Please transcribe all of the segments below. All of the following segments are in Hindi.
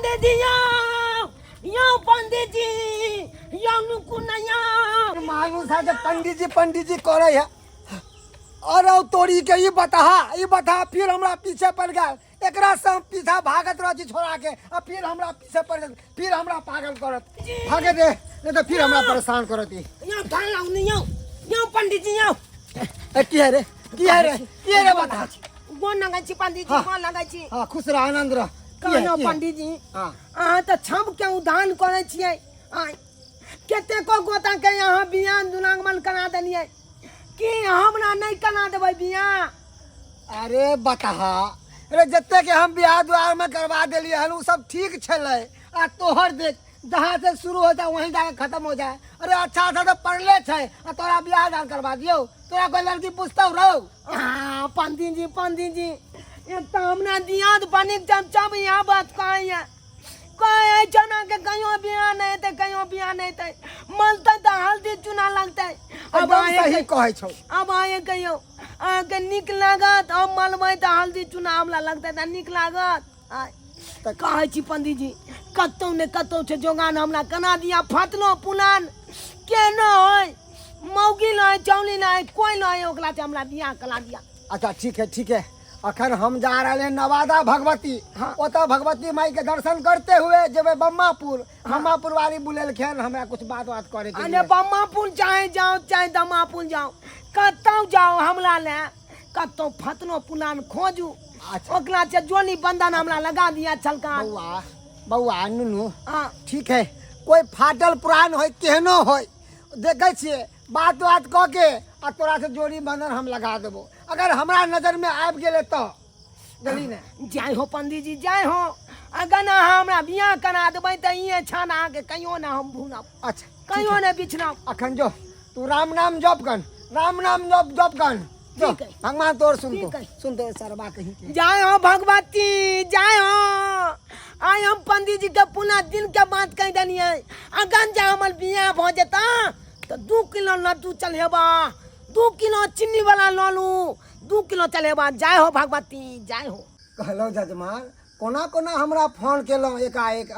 पंडित जी यो पंडित जी यो नुकु नया मालूम था जब पंडित जी करे है। अरे तोरी के ये बता फिर हमरा पीछे पड़ गया। एकरा से हम पीछा भागत रह छोड़ा के अब फिर हमरा पीछे पड़ गया। फिर हमरा पागल करत भागे दे नहीं तो फिर हमरा परेशान करत। यो ठान लाऊ नहीं यो पंडित जी यो की है रे बता गोन लगाई छी पंडित जी गोन लगाई छी। हां खुश रह आनंद रह। कहनो पंडित जी हां त छम के उदान करे छियै केते को गोता के यहां बियाह दुलांगमन करा देलियै कि हमरा नहीं करा देबै बियाह। अरे बता अरे जत्ते के हम बियाह द्वार में करवा देलिए हन उ सब ठीक छले आ तोहर देख जहाँ से शुरू हो जाए वहीं जाके खत्म हो जाए। अरे अच्छा तो पढ़ले छे आ तोरा बियाह दान करवा दियो। तोरा कोई लड़की पूछता रहो। पंडित जी एक तो हमरा दियाद बने जब यहाँ बात कहे कहे जना के कहियो बियाह नहीं थे कहियो बियाह नहीं थे मलते तो हल्दी चूना लगते। अब सही कहे छौ। अब आए कहियो आके निक लागत अब मलबै तो हल्दी चूना हमला लगते त निक लागत। कहे छी पंडित जी कतौ ने कतौ से जोगान हमरा कना दिया फतलो पुलान केना होय मौगी लय चौली लय कोई लय ओकरा से हमरा बियाह करा दिया। अच्छा ठीक है अखन हम जा रहे हैं नवादा भगवती। ओता भगवती माई के दर्शन करते हुए जब बम्मापुर वाली बुलेलखिन हमरा कुछ बात करे के। अरे बम्मापुर चाहे जाओ चाहे दमापुर जाओ कतौ जाओ हमरा ले कतौ फतनो पुलान खोजू। अच्छा ओकरा से जोनी बंधन हमरा लगा दिया छलका। बउआ नुनू ठीक है कोई फाटल पुरान होय केहनो होय देखे छिए बात कह के आ तोरा से जोड़ी बंधन हम लगा देबो। अगर हमरा नजर में आब गेले तो गली ने जय हो पंडित जी जय हो। अगर ना हमरा बियाह करा देबै त इए छाना के कहियो ना हम भूलब। अच्छा कहियो ना बिछड़ब। अखन जो तू राम नाम जप कर ठीक है भगवान तोर सुन तो सरबा कहीं जय हो भगवती जय हो। आय हम पंडित जी के पुनः दिन के बात कह देलिए अगन जा हमर बियाह भ जेता तो 2 किलो लड्डू चढ़ेबा 2 किलो चीनी वाला ललू 2 किलो चढ़ेबा। जय हो भगवती जय हो। कहलो जजमान कोना हमरा फोन केलो एकाएक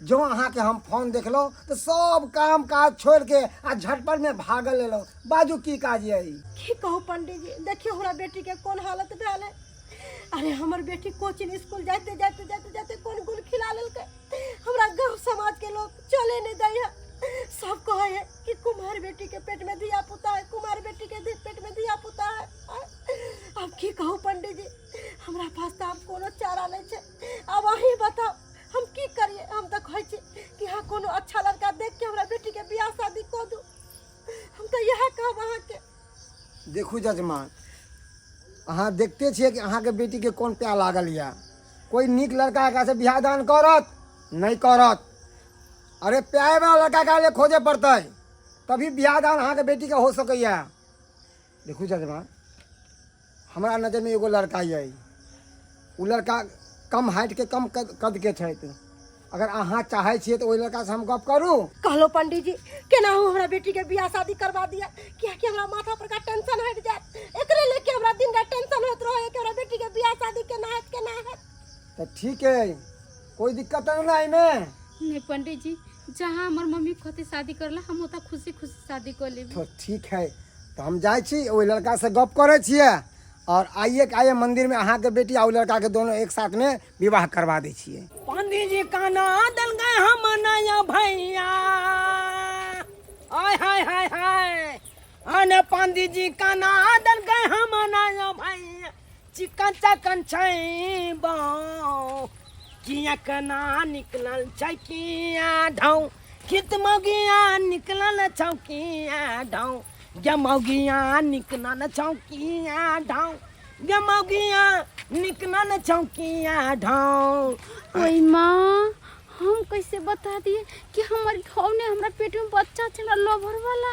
जो अहाँ के हम फोन देखलो तो सब काम काज छोड़ के आ झटपट में भागल लेलो। बाजू की काज है की कहू पंडित जी देखियो हमरा बेटी के कौन हालत भेल है। अरे हमर बेटी कोचिंग स्कूल जाते कौन गुल खिला लेलकै। हमरा गांव समाज के लोग चले नहीं दै है। सब कहे है कि कुमार बेटी के पेट में दिया पुता है कुमार बेटी के पेट में दिया पुता है। अब की कहू पंडित जी हमरा पास तो अब कोनो चारा नहीं छे। अब अहीं बताओ हम की करिए। हम तो कहै छी कि हाँ कोनो अच्छा लड़का देख के हमरा बेटी के बियाह शादी कर दू। हम तो यह कहब अहाँ के। देखू जजमान अहाँ देखते छिए कि अहाँ के बेटी के कौन प्यार लागल या कोई निक लड़का एकरा से बियाह दान करत नहीं करत। अरे प्यार वाला लड़का का ले खोजे पड़ता तभी बियाह दान अहाँ के बेटी के हो सकैया। देखू जजमान हमरा नजर में एगो लड़का है उ लड़का कम हाइट के कम कद के छै। अगर अहाँ चाहे छिए तो ओइ लड़का से हम गप करू। कहलो पंडित जी केना हो हमरा बेटी के बियाह शादी करवा दिया क्या कि हमरा माथा पर का टेंशन हट जाए। एकरे लेके हमरा दिन रात टेंशन होत रहे कि हमरा बेटी के बियाह शादी केना है। तो ठीक है कोई दिक्कत नहीं में नहीं पंडित जी जहाँ हमार मम्मी खोते शादी करला हम ओता खुशी शादी कर लेब। तो ठीक है तो हम जाए छी ओइ लड़का से गप करे छिए और आइए मंदिर में अहाँ के बेटी और लड़का के दोनों एक साथ में विवाह करवा दे छिए। पंडित जी काना दल गए हम नया भैया आय हाय अने पंडित जी काना दल गए हम नया भैया चिकन चकन छै बो किया कना निकलल छै किया ढौ खित मगिया निकलल छौकिया ढौ गमौगिया निकलल छौकिया ढौ गमौगिया निकलल छौकिया ढौ। ओई माँ हम कैसे बता दिए कि हमारे घाव ने हमरा पेट में बच्चा चला लोभर वाला।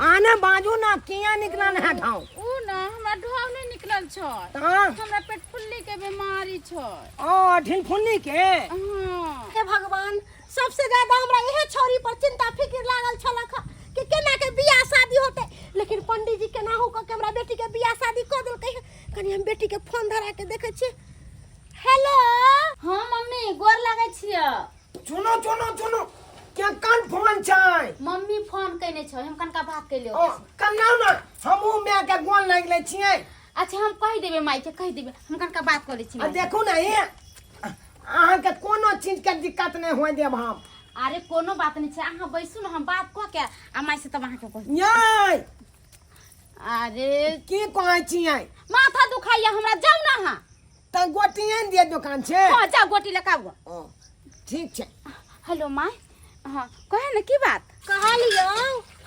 आने बाजू ना किया निकलल है ढौ। ओ ना हमरा ढाव नहीं निकलल छ हमरा पेट फुल्ली के बीमारी छ। ओ ढिल फुल्ली के हे भगवान सबसे ज्यादा हमरा यही छोरी पर चिंता फिक्र लागल छलक कि केना के बियाह शादी होते। लेकिन पंडित जी केना हो के हमरा बेटी के बियाह शादी कर देलकै। कनी हम बेटी के फोन धरा के देखे छी। हेलो हाँ मम्मी चुनो चुनो चुनो क्या कन फोन छै मम्मी फोन कइने छ हम कनका बात कइले ओ कन्नाउ ना हमहू मैं के गोल लाग ले छियै अच्छा हम कह देबे माई के कह देबे हम कनका बात करे छी आ देखू ना ये अहाँ के कोनो चीज के दिक्कत नहीं होय देब हम अरे कोनो बात नहीं छै अहाँ बैसू न हम बात क के आ माई से तब अहाँ के कह यै अरे की कहै छियै माथा दुखाइया हमरा जाऊ ना अहाँ त गोटियन दिए दुकान छै हां जाऊ गोटी लेके आबो ओ ठीक छै हेलो माई हां कहे न की बात कहलियो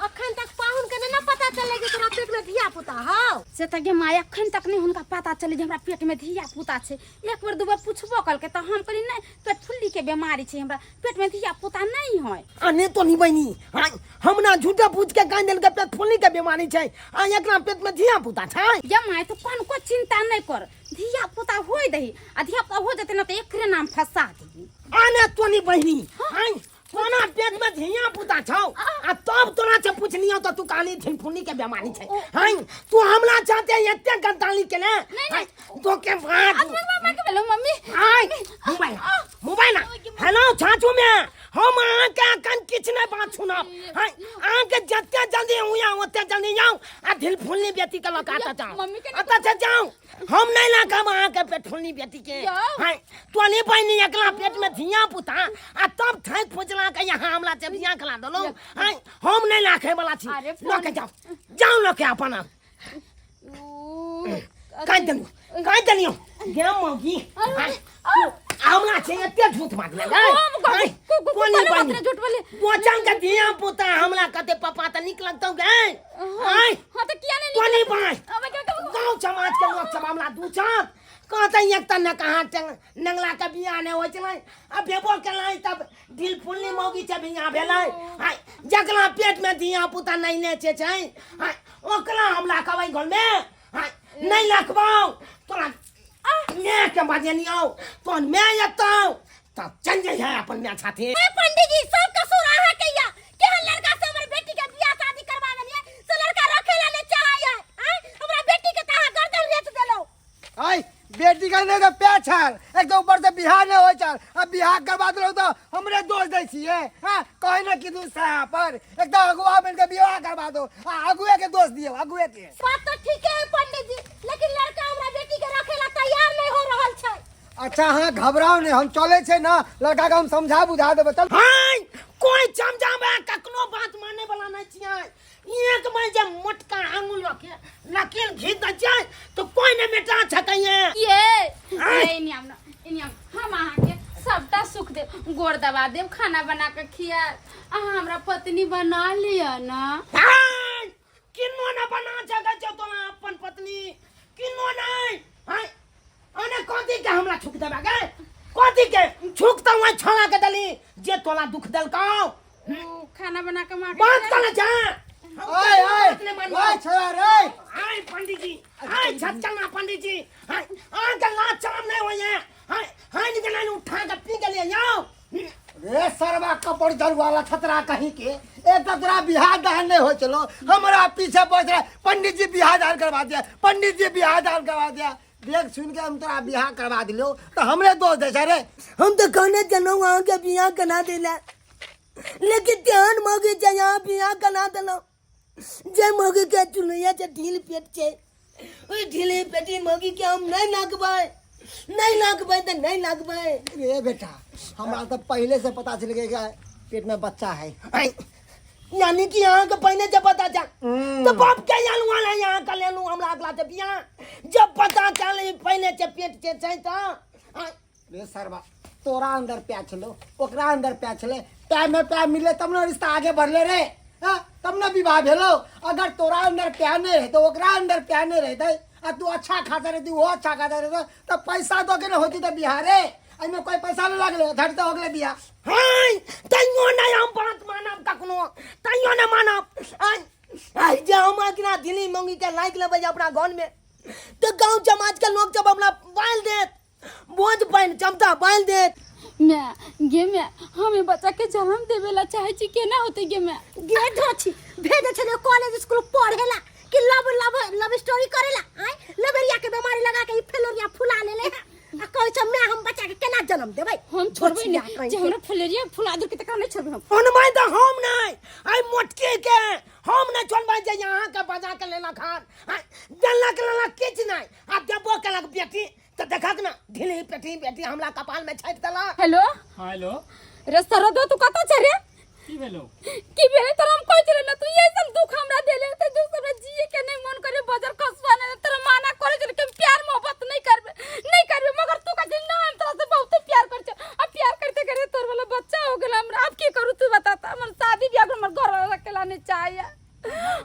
अखन तक पाहुन के ना पता चले कि तोरा पेट में धिया पुता हौ से त गे माई अखन तक नहीं हुनका पता चले जे हमरा पेट में धिया पुता छै एक बेर दू बेर पूछबो कल के त हम कहली नहीं पेट फुल्ली के बीमारी छै हमरा पेट में धिया पुता नहीं होय अने तो नहीं बनी हां हमरा झूठा पूछ के कान देल के पेट फुल्ली के बीमारी छै आ एकरा पेट में धिया पुता छै ये माई तो कौन को चिंता नहीं कर धिया पुता होय दही आ धिया पुता हो जते न त एकरे नाम फंसा दी अने तो नहीं बनी हां कोना पेट में धिया पुता छौ आ तब तोरा से पूछनियो तो तू काली थिन फुल्ली के बीमारी छै हां तू हमरा चाहते एते गद्दाली के ने तो के बात मम्मी के बोलो मम्मी हाय मोबाइल मोबाइल हेलो चाचू में हम अहाँ के कन किछ नहीं बात सुनब हाय अहाँ के जते जल्दी हुआ ओते जल्दी जाओ आ दिल फुल्ली बेटी के लकाता जाओ मम्मी के अता से जाओ हम नहीं लाकब अहाँ के पेट फुल्ली बेटी के हाय तो नहीं बनी एकला पेट में धिया पुता आ तब थैक फुजला के यहाँ हमला से बियाह खला दलो हाय हम नहीं लाखे वाला छी लके जाओ जाओ लके अपन काई दनियो गेम मोगी हमरा से एते झूठ बात लगा कोनी बनी झूठ बोले बोचन के धिया पुता हमरा कते पापा त निक लगतौ गे हाय हां त किया नहीं कोनी बाई गांव समाज के लोग सब हमरा दूचत कहते एक त न कहां नंगला के बियाह ने होय छलै अब बेबो केलै तब दिल फुल्ली मौगी से बियाह भेलै हाय जकरा पेट में धिया पुता नहीं ने छै हाय ओकरा हमरा कहबै घर में हाय नहीं रखबौ तोरा मैं के बजनियो तोन मैं एतौ तब चल जाय अपन मैं साथे ए पंडित जी सब कसूर अहाँ के या केहन लड़का से हमर बेटी के बियाह शादी करवा देलिए से लड़का रखेला ले चाहै हैं हमरा बेटी के कहां गर्दन रेत देलो आई बेटी का नहीं तो प्यार छाल एक तो ऊपर से बिहार नहीं हो चल अब बिहार करवा दो तो हमरे दोस्त दै छिए हां कहे ना कि दूसरा पर एक तो अगुआ मिल के बियाह करवा दो अगुए के दोस्त दियो अगुए के बात तो ठीक है पंडित जी लेकिन लड़का हमरा बेटी के रखेला तैयार नहीं हो रहल छै अच्छा हाँ घबराओ नहीं हम चले छे ना लड़का के हम समझा बुझा देबे चल हाय कोई समझाबे कखनो बात माने वाला नहीं छियै एक में जे मोटका अंगुल रखे लकीर घीच द जाय तो कोई ने बेटा छकैये ये नियम हम अहाँ के सबटा सुख दे गोड़ दबा देब खाना बना के खिया अहाँ हमरा पत्नी बना लिया ना हाय किन्नो न बना जगह छ तोरा अपन पत्नी किन्नो नहीं हाय अने कोती के हमरा छुक देबा गे कोती के छुक त वही छला के दली जे तोला दुख देल कौ खाना बना के मां बात कर जा ओए ओए छोरा रे हाय पंडित जी हाय छचना पंडित जी हाय आ के लाज शरम नहीं होय हाय हाय निकल उठा के पी के ले जाओ रे सरवा कपड़ जल वाला छतरा कहीं के एक तो तोरा बिहार दान नहीं हो चलो हमरा पीछे पड़ रहा पंडित जी बिहार दान करवा दिया पंडित जी बिहार दान करवा दिया देख सुन के हम तोरा बिहार करवा दिलो तो हमरे दोस्त दे रे हम तो कहने चलो वहां के बियाह करा देला लेकिन ध्यान मगे जे यहाँ बियाह करा देलो जे मगे के चुनैया से ढील पेट छे ओई ढीले पेटी मगी के हम नहीं लगबै तो नहीं लगबै रे बेटा हमरा तो पहले से पता चल गया पेट में बच्चा है यानी कि यहाँ के पहले जब पता चल तो बाप के यालू वाला यहाँ का लेलू हमरा अगला से बियाह जब पता चले पहले से पेट के छै तो रे सरवा तोरा अंदर प्यार छलो ओकरा अंदर प्यार छले प्यार में प्यार मिले तब ना रिश्ता आगे बढ़ले रे तब ना विवाह भेलो अगर तोरा अंदर प्यार नहीं रहे तो ओकरा अंदर प्यार नहीं रहते आ तू अच्छा खाता रहती वो अच्छा खाता रहता तो पैसा तो के होती तो बिहारे अइमे कोई पैसा नहीं लगले धरते हो गले बियाह हाय तइयो नहीं हम बात मानब कखनो तइयो नहीं मानब आई जे हम अगना दिल्ली मंगी के लाइक लेबै अपना घर में तो गांव समाज के लोग जब अपना बाल देत बोझ पाइन चमता बाल देत मैं गे मैं हमें बच्चा के जन्म देवेला चाहे छी केना होते गे मैं गे धोछी भेजे छले कॉलेज स्कूल पढ़ेला कि लव स्टोरी करेला आय लबरिया के बीमारी लगा के फेलोरिया फुला लेले आ कहै छ मैं हम बच्चा के केना जन्म देबै हम छोड़बै नहीं जे हमरा फुलेरिया फुलादुर के तक नहीं छोड़बै हम सुनबै तो हम नहीं आई मोटकी के हम नहीं छोड़बै जे यहाँ के बजा के लेना खान जल्ला के लेना किछ नहीं आ देबो के लग बेटी तो देखक ना ढीली पेटी बेटी हमरा कपाल में छाट देला। हेलो हाँ हेलो रे सरदो तू कत छ रे की भेलो की भेले तोरा हम कहै छले ना तू ये सब दुख हमरा देले त दुख हमरा जिए के नहीं मन करे बजर कसवा ने तोरा माना करे छले कि प्यार मोहब्बत नहीं करबे मगर तू का ना हम तोरा से बहुत प्यार कर छ अब प्यार करते करते तोर वाला बच्चा हो गेल हमरा अब की करू तू बता हमर शादी ब्याह हमर घर वाला रखेला नहीं चाहिए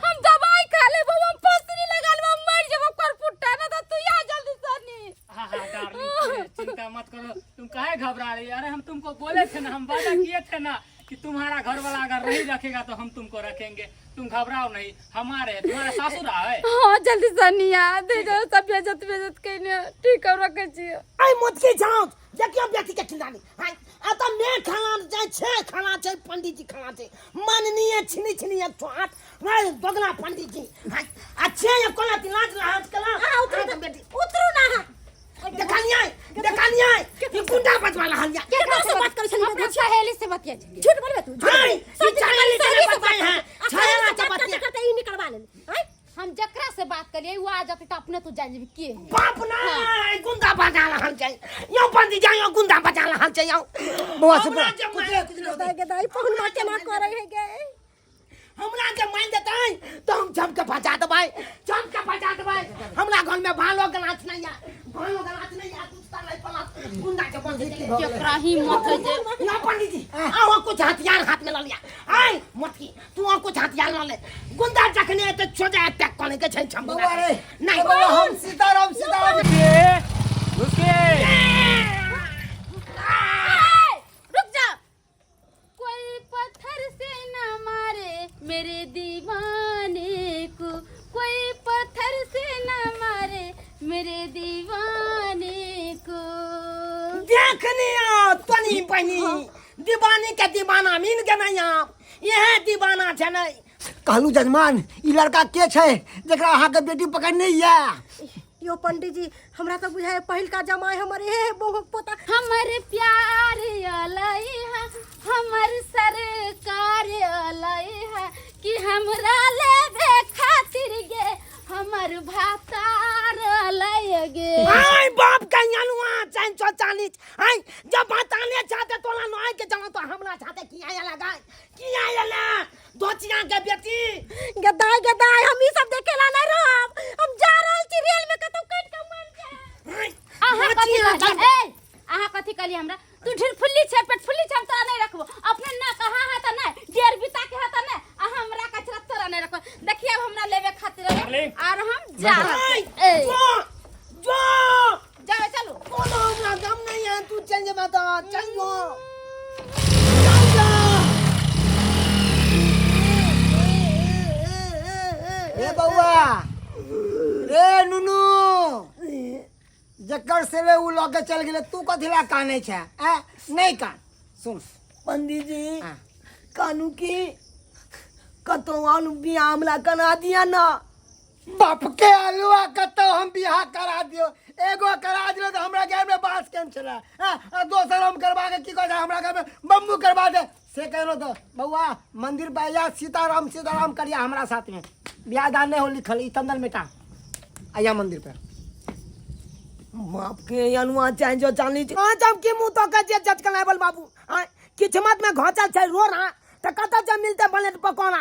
हम दवाई खा ले हम पसरी लगा ले मर जब कर फुट्टा ना तो तू आ जल्दी सनी। हाँ हाँ डार्लिंग चिंता मत करो तुम काहे घबरा रही अरे हम तुमको बोले थे ना हम वादा किए थे ना कि तुम्हारा घर वाला अगर नहीं रखेगा तो हम तुमको रखेंगे तुम घबराओ नहीं हमारे तुम्हारा सासुर है। हां जल्दी सनिया दे दो सब बेजत कइने ठीक कर रखे छी आई मोटकी जाओ देखियो बेटी के खिलानी हां आता मैं खाना जाय छे खाना छे पंडित जी खाना छे माननीय छिनी एक छोट नहीं दोगला पंडित जी हां अच्छे ये कोला तिलाज हाथ कला हां उतर बेटी उतरू ना देखनिया ये गुंडा बजवाला हलिया केकरा से बात करै छली अपना सहेली से बतिया छी झूठ बोलबे तू हां ये चाली से बताए हैं छाया से बतिया करते ई निकलवा ले हैं हम जकरा से बात करिए वो आ जाते तो अपने तू जान जेबी के है बाप ना गुंडा बजाला हल जाय यो पंडित जी यो गुंडा बजाला हल जाय यो बउआ से दाई के दाई पहुन मा केना करे है गे हमरा के मान देतै तो हम जम के बजा देबै हमरा घर में भालो के नाच नहीं है दूसरा नहीं पला गुंडा के बंद के केकरा ही मत है जे ना पंडित जी आओ कुछ हथियार हाथ में ले लिया आई मत की तू कुछ हथियार ले गुंडा जखने तो छोटा अटैक करने के छै छम बउआ रे नहीं बउआ हम सीताराम रुके रुक जा कोई पत्थर से न मारे मेरे दीवाने को कोई पत्थर से न मारे मेरे दीवाने को देखने तनी बनी दीवानी के दीवाना मिल गए नहीं आप यह दीवाना छै नहीं कहलू जजमान ई लड़का के छै जेकरा अहाँ के बेटी पकड़ने या यो पंडित जी हमरा तो बुझाए पहिल का जमाई हमर हे बहु पोता हमर प्यार अलई है हमर सरकार अलई है कि हमरा लेबे खातिर गे हमर भातार अलई गे आई बाप का यानुआ 440 आई जब बताने चाहते तोला नय के जानो तो हमरा चाहते किया लगा दोचिया के बेटी गदाई हम ई सब देखेला नहीं रहब हम जा रहल छी रेल में कतौ कट के मर जाए अहाँ कथी कहली हमरा तू ढेर फुल्ली छै पेट फुल्ली छै हम तोरा नहीं रखबो अपने ना कहा है त नहीं डेर बिता के है त नहीं आ हमरा कचरा तोरा नहीं रखबो देखिए अब हमरा लेबे खातिर और हम जा जो जाओ चलो कोनो हमरा गम नहीं है तू चल जा बता चल जो रे बउआ रे नुनू जकर से रे उ लगे चल गेले तू कथिला काने छै नहीं कान सुन पंडित जी हाँ। कानू की कतो आलू बिया हमला करा दिया ना बाप के आलुआ कतो हम बियाह करा दियो एगो करा दियो तो हमरा घर में बांस केन छला दोसर हम करवा के की कहै हमरा घर में बम्बू करवा दे से कहलो तो बउआ मंदिर बाया सीताराम करिया हमरा साथ में बियाह दान नहीं हो लिखल ई तंदर मेटा आया मंदिर पे बाप के अनुआ चाहे जो चाली जब की मुंह तो के जज कलाबल बाबू किस्मत में घोचल छै रो रहा त कत जब मिलते बने पकोना